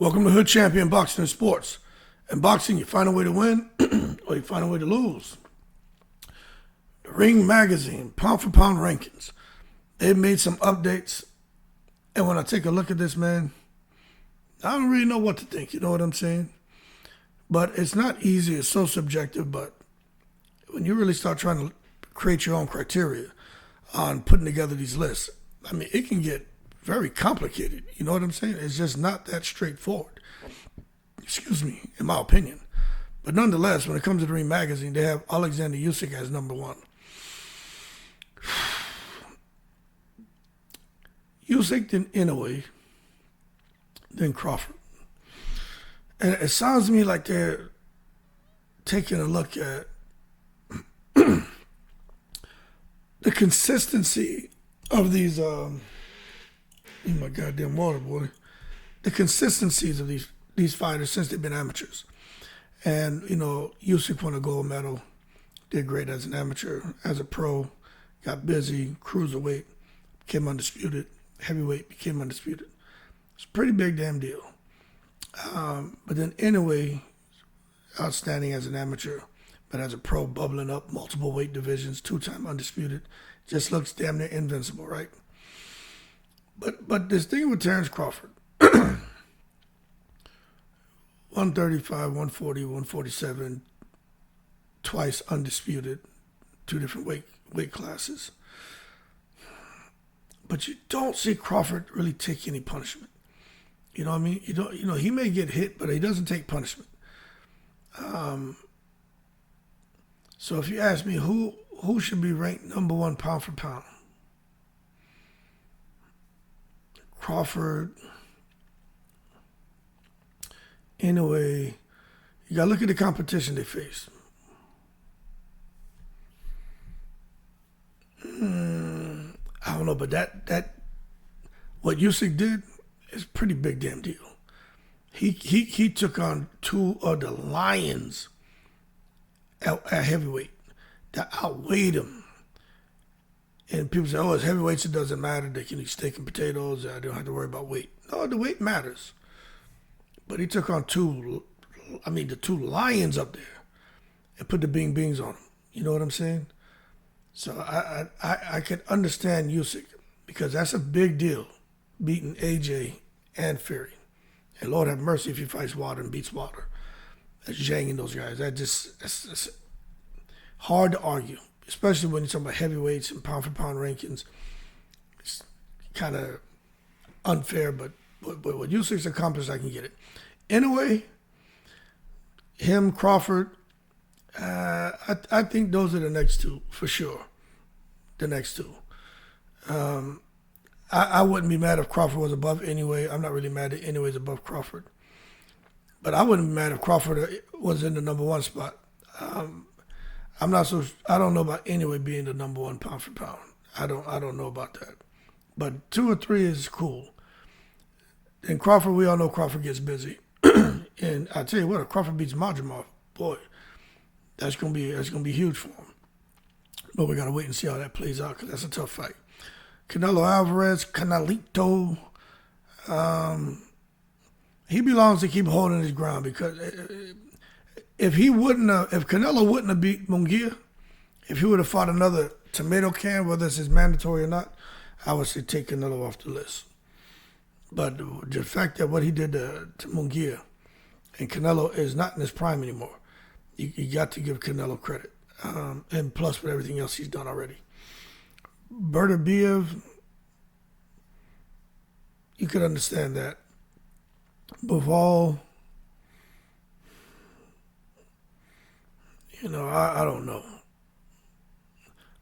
Welcome to Hood Champion Boxing and Sports. In boxing, you find a way to win or you find a way to lose. The Ring Magazine, pound for pound rankings. They've made some updates. And when I take a look at this, man, I don't really know what to think. You know what I'm saying? But it's not easy. It's so subjective. But when you really start trying to create your own criteria on putting together these lists, I mean, it can get very complicated. You know what I'm saying? It's just not that straightforward. Excuse me, in my opinion. But nonetheless, when it comes to the Ring Magazine, they have Alexander Usyk as number one. Usyk, then Inoue, then Crawford. And it sounds to me like they're taking a look at the consistency of these in my goddamn water, boy. The consistencies of these fighters since they've been amateurs. And, you know, Usyk won a gold medal, did great as an amateur. As a pro, got busy, cruiserweight, became undisputed. Heavyweight became undisputed. It's a pretty big damn deal. But then Inoue, outstanding as an amateur, but as a pro, bubbling up, multiple weight divisions, two-time undisputed. Just looks damn near invincible, right? But this thing with Terrence Crawford, 135, 140, 147, twice undisputed, two different weight classes. But you don't see Crawford really take any punishment. You know what I mean? He may get hit, but he doesn't take punishment. So if you ask me who should be ranked number one pound for pound, Crawford, Inoue, you gotta look at the competition they face. I don't know, but that what Usyk did is a pretty big damn deal. He took on two of the lions at heavyweight that outweighed him. And people say, oh, it's heavyweights, it doesn't matter. They can eat steak and potatoes. I don't have to worry about weight. No, the weight matters. But he took on the two lions up there and put the bing bings on them. You know what I'm saying? So I can understand Usyk because that's a big deal, beating AJ and Fury. And Lord have mercy if he fights Wilder and beats Wilder. That's Zhang and those guys. That's hard to argue, especially when you're talking about heavyweights and pound for pound rankings. It's kind of unfair, but what Usyk's accomplished, I can get it. Anyway, him, Crawford, I think those are the next two for sure. The next two. I wouldn't be mad if Crawford was above Inoue. I'm not really mad that Inoue is above Crawford. But I wouldn't be mad if Crawford was in the number one spot. I don't know about Inoue being the number one pound for pound. I don't know about that. But 2 or 3 is cool. And Crawford, we all know Crawford gets busy. And I tell you what, if Crawford beats Majimov, boy, that's gonna be huge for him. But we gotta wait and see how that plays out because that's a tough fight. Canelo Alvarez, Canelito, he belongs to keep holding his ground because if Canelo wouldn't have beat Munguia, if he would have fought another tomato can, whether it's mandatory or not, I would say take Canelo off the list. But the fact that what he did to Munguia, and Canelo is not in his prime anymore, you got to give Canelo credit. And plus with everything else he's done already. Benavidez, you could understand that. Bivol, I don't know.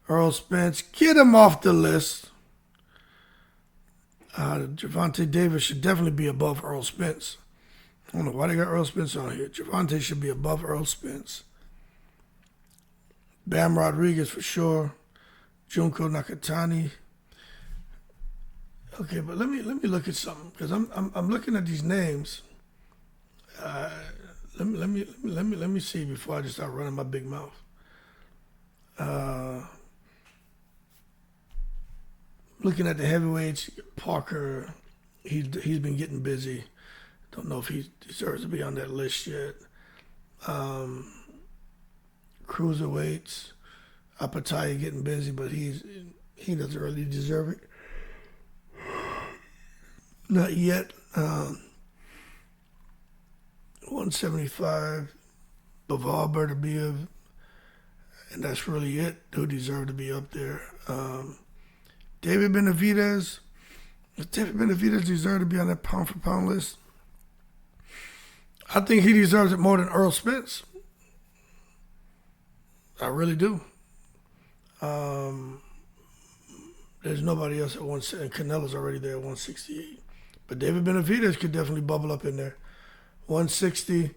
Errol Spence, get him off the list. Gervonta Davis should definitely be above Errol Spence. I don't know why they got Errol Spence on here. Gervonta should be above Errol Spence. Bam Rodriguez for sure. Junko Nakatani. Okay, but let me look at something because I'm looking at these names. Let me see before I just start running my big mouth. Looking at the heavyweights, Parker, he's been getting busy. Don't know if he deserves to be on that list yet. Cruiserweights, Apataya getting busy, but he doesn't really deserve it. Not yet. 175, Baval Bertabiev, and that's really it. Who deserve to be up there? David Benavidez. Does David Benavidez deserve to be on that pound for pound list? I think he deserves it more than Errol Spence. I really do. There's nobody else at 160. And Canelo's already there at 168. But David Benavidez could definitely bubble up in there. 160.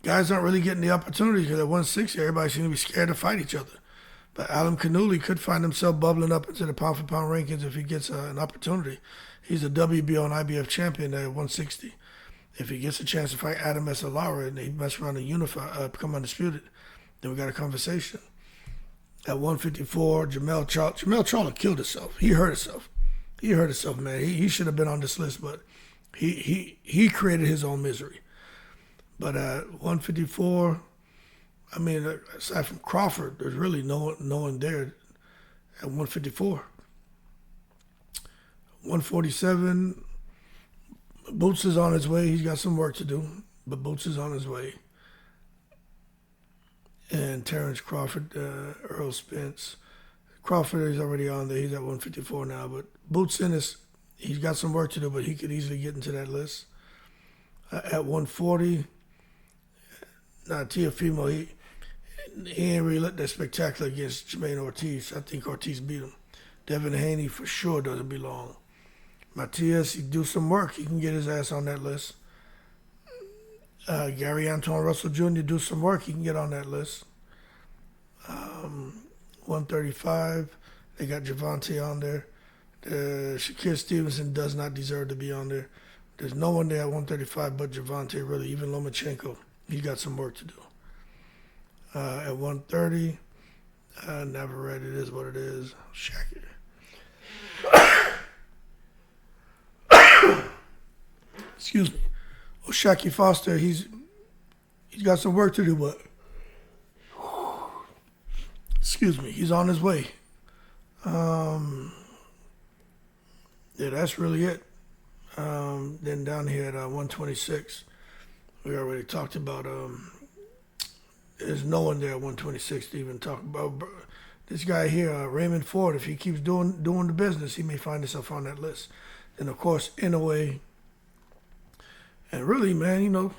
Guys aren't really getting the opportunity because at 160, everybody seems to be scared to fight each other. But Alan Cannulli could find himself bubbling up into the pound for pound rankings if he gets an opportunity. He's a WBO and IBF champion at 160. If he gets a chance to fight Adam Esalara and he mess around and become undisputed, then we got a conversation. At 154, Jamel Charlo killed himself. He hurt himself. Man. He should have been on this list, but he created his own misery. But at 154, I mean, aside from Crawford, there's really no one there at 154. 147, Boots is on his way. He's got some work to do, but Boots is on his way. And Terrence Crawford, Errol Spence. Crawford is already on there. He's at 154 now, but Boots he's got some work to do, but he could easily get into that list. At 140, Teofimo, he ain't really looked that spectacular against Jermaine Ortiz. I think Ortiz beat him. Devin Haney for sure doesn't belong. Matias, he do some work. He can get his ass on that list. Gary Antoine Russell Jr. do some work. He can get on that list. 135, they got Javante on there. Shakir Stevenson does not deserve to be on there. There's no one there at 135 but Javante, really. Even Lomachenko, he got some work to do. At 130, Navarrete, it is what it is. Shakir. Excuse me. Shaki Foster, he's got some work to do, but excuse me, he's on his way. Yeah, that's really it. Then down here at 126, we already talked about. There's no one there at 126 to even talk about. This guy here, Raymond Ford, if he keeps doing the business, he may find himself on that list. And of course, Inoue. And really, man, and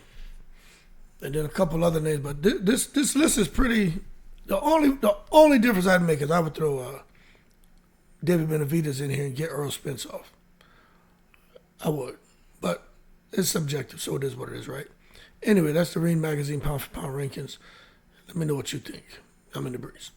then a couple other names, but this list is pretty. The only difference I'd make is I would throw David Benavidez in here and get Errol Spence off. I would, but it's subjective, so it is what it is, right? Anyway, that's the Ring Magazine Pound for Pound rankings. Let me know what you think. I'm in the breeze.